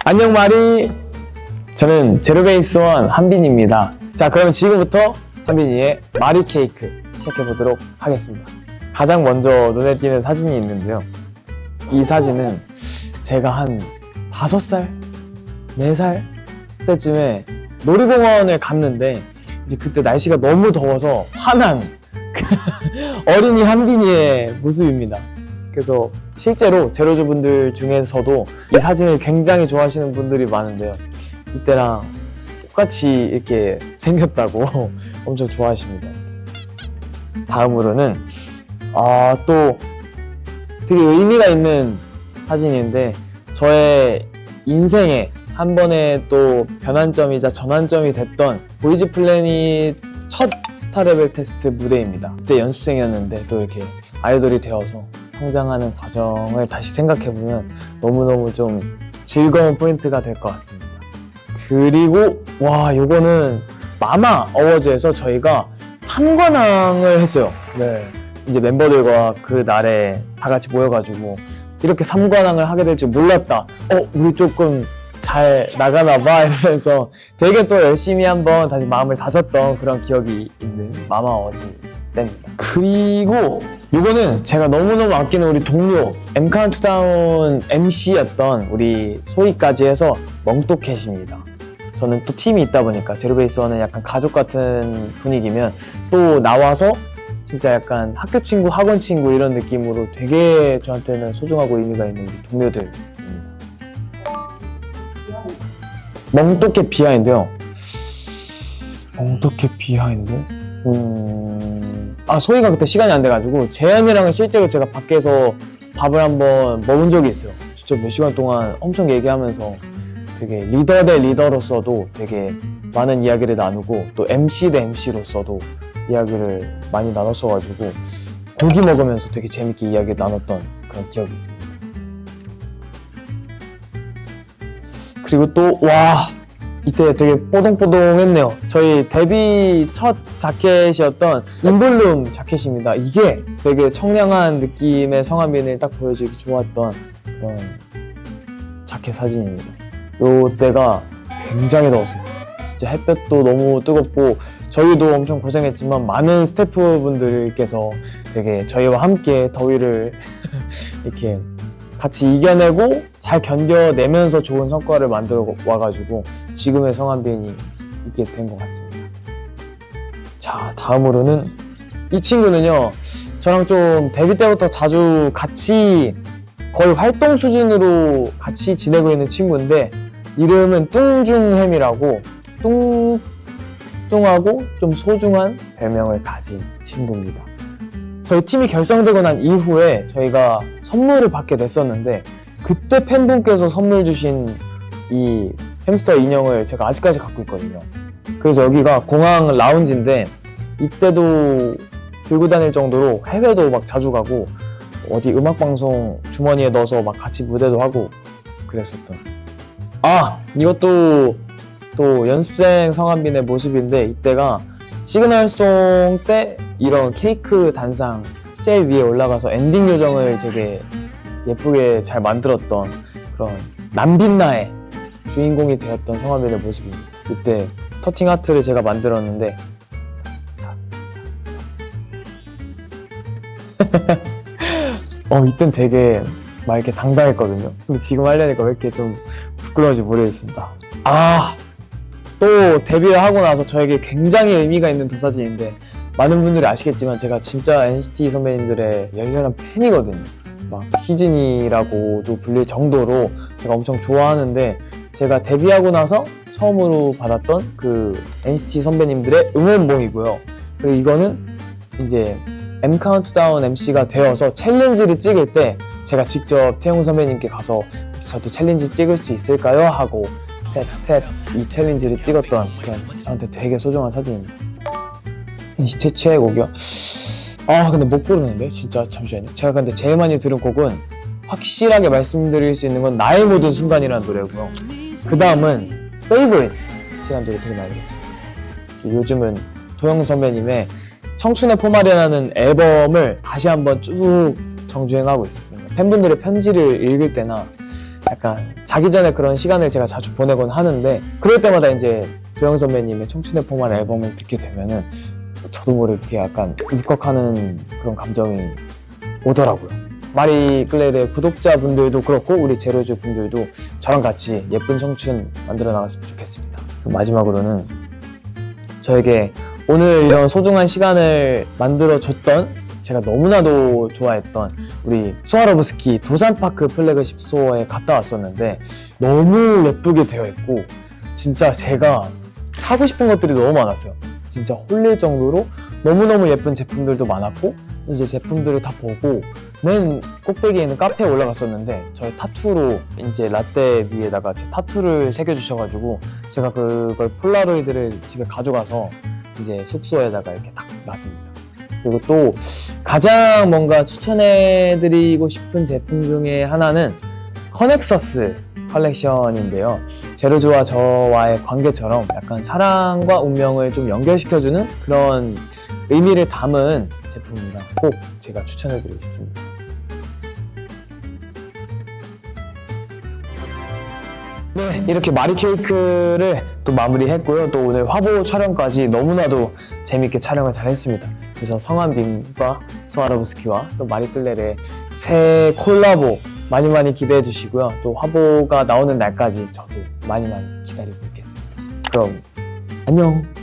안녕 마리. 저는 제로베이스원 한빈입니다. 자, 그럼 지금부터 한빈이의 마리 케이크 시작해보도록 하겠습니다. 가장 먼저 눈에 띄는 사진이 있는데요. 이 사진은 제가 한 5살? 4살 때쯤에 놀이공원을 갔는데 이제 그때 날씨가 너무 더워서 화난 어린이 한빈이의 모습입니다. 그래서 실제로 제로즈 분들 중에서도 이 사진을 굉장히 좋아하시는 분들이 많은데요. 이때랑 똑같이 이렇게 생겼다고 엄청 좋아하십니다. 다음으로는 또 되게 의미가 있는 사진인데 저의 인생에 한 번의 또 변환점이자 전환점이 됐던 보이즈 플래닛 첫 스타레벨 테스트 무대입니다. 그때 연습생이었는데 또 이렇게 아이돌이 되어서 성장하는 과정을 다시 생각해보면 너무너무 좀 즐거운 포인트가 될 것 같습니다. 그리고 요거는 마마 어워즈에서 저희가 3관왕을 했어요. 네. 이제 멤버들과 그 날에 다 같이 모여가지고 이렇게 3관왕을 하게 될 줄 몰랐다. 우리 조금 잘 나가나 봐 이러면서 되게 또 열심히 한번 다시 마음을 다졌던 그런 기억이 있는 마마 어워즈 때입니다. 그리고 이거는 제가 너무너무 아끼는 우리 동료 M카운트다운 MC였던 우리 소희까지 해서 멍또캣입니다. 저는 또 팀이 있다 보니까 제로베이스원은 약간 가족 같은 분위기면 또 나와서 진짜 약간 학교 친구, 학원 친구 이런 느낌으로 되게 저한테는 소중하고 의미가 있는 동료들입니다. 멍또캣 비하인드요. 멍또캣 비하인드? 소희가 그때 시간이 안 돼가지고 재현이랑은 실제로 제가 밖에서 밥을 한번 먹은 적이 있어요. 진짜 몇 시간 동안 엄청 얘기하면서 되게 리더 대 리더로서도 되게 많은 이야기를 나누고 또 MC 대 MC로서도 이야기를 많이 나눴어가지고 고기 먹으면서 되게 재밌게 이야기를 나눴던 그런 기억이 있습니다. 그리고 또 이때 되게 뽀동뽀동했네요. 저희 데뷔 첫 자켓이었던 인볼룸 자켓입니다. 이게 되게 청량한 느낌의 성한빈을 딱 보여주기 좋았던 그런 자켓 사진입니다. 요때가 굉장히 더웠어요. 진짜 햇볕도 너무 뜨겁고 저희도 엄청 고생했지만 많은 스태프분들께서 되게 저희와 함께 더위를 이렇게 같이 이겨내고 잘 견뎌내면서 좋은 성과를 만들어 와가지고 지금의 성한빈이 있게 된 것 같습니다. 자, 다음으로는 이 친구는요, 저랑 좀 데뷔 때부터 자주 같이 거의 활동 수준으로 같이 지내고 있는 친구인데 이름은 뚱준햄이라고 뚱뚱하고 좀 소중한 별명을 가진 친구입니다. 저희 팀이 결성되고 난 이후에 저희가 선물을 받게 됐었는데 그때 팬분께서 선물 주신 이 햄스터 인형을 제가 아직까지 갖고 있거든요. 그래서 여기가 공항 라운지인데 이때도 들고 다닐 정도로 해외도 막 자주 가고 어디 음악방송 주머니에 넣어서 막 같이 무대도 하고 그랬었던. 이것도 또 연습생 성한빈의 모습인데 이때가 시그널송 때 이런 케이크 단상 제일 위에 올라가서 엔딩 요정을 되게 예쁘게 잘 만들었던 그런 남빛나의 주인공이 되었던 성한빈의 모습입니다. 그때 터팅 하트를 제가 만들었는데 이땐 되게 막 이렇게 당당했거든요. 근데 지금 하려니까 왜 이렇게 좀 부끄러운지 모르겠습니다. 또 데뷔를 하고 나서 저에게 굉장히 의미가 있는 도사진인데 많은 분들이 아시겠지만 제가 진짜 NCT 선배님들의 열렬한 팬이거든요. 막 시즌이라고도 불릴 정도로 제가 엄청 좋아하는데 제가 데뷔하고 나서 처음으로 받았던 그 NCT 선배님들의 응원봉이고요. 그리고 이거는 이제 M카운트다운 MC가 되어서 챌린지를 찍을 때 제가 직접 태용 선배님께 가서 저도 챌린지 찍을 수 있을까요? 하고 이 챌린지를 찍었던 그런 저한테 되게 소중한 사진입니다. NCT 최애곡이요? 근데 못 고르는데? 진짜 잠시만요. 제가 근데 제일 많이 들은 곡은 확실하게 말씀드릴 수 있는 건 나의 모든 순간이라는 노래고요. 그 다음은 Favorite 이라는 노래 되게 많이 들었어요. 요즘은 도영 선배님의 청춘의 포마레라는 앨범을 다시 한번 쭉 정주행하고 있습니다. 팬분들의 편지를 읽을 때나 약간 자기 전에 그런 시간을 제가 자주 보내곤 하는데, 그럴 때마다 이제 도영 선배님의 청춘의 포말 앨범을 듣게 되면은 저도 모르게 약간 울컥하는 그런 감정이 오더라고요. 마리 클레르의 구독자분들도 그렇고 우리 제로즈 분들도 저랑 같이 예쁜 청춘 만들어 나갔으면 좋겠습니다. 마지막으로는 저에게 오늘 이런 소중한 시간을 만들어줬던, 제가 너무나도 좋아했던 우리 스와로브스키 도산파크 플래그십 스토어에 갔다 왔었는데 너무 예쁘게 되어 있고 진짜 제가 사고 싶은 것들이 너무 많았어요. 진짜 홀릴 정도로 너무너무 예쁜 제품들도 많았고, 이제 제품들을 다 보고 맨 꼭대기에 있는 카페에 올라갔었는데 저의 타투로 이제 라떼 위에다가 제 타투를 새겨주셔가지고 제가 그걸 폴라로이드를 집에 가져가서 이제 숙소에다가 이렇게 딱 놨습니다. 그리고 또 가장 뭔가 추천해드리고 싶은 제품 중에 하나는 커넥서스 컬렉션인데요. 제로즈와 저와의 관계처럼 약간 사랑과 운명을 좀 연결시켜주는 그런 의미를 담은 제품이라 꼭 제가 추천해드리고 싶습니다. 네, 이렇게 마리 케이크를 또 마무리했고요. 또 오늘 화보 촬영까지 너무나도 재밌게 촬영을 잘 했습니다. 그래서 성한빔과 스와로브스키와 또 마리 클레르의 새 콜라보 많이 기대해 주시고요. 또 화보가 나오는 날까지 저도 많이 기다리고 있겠습니다. 그럼 안녕!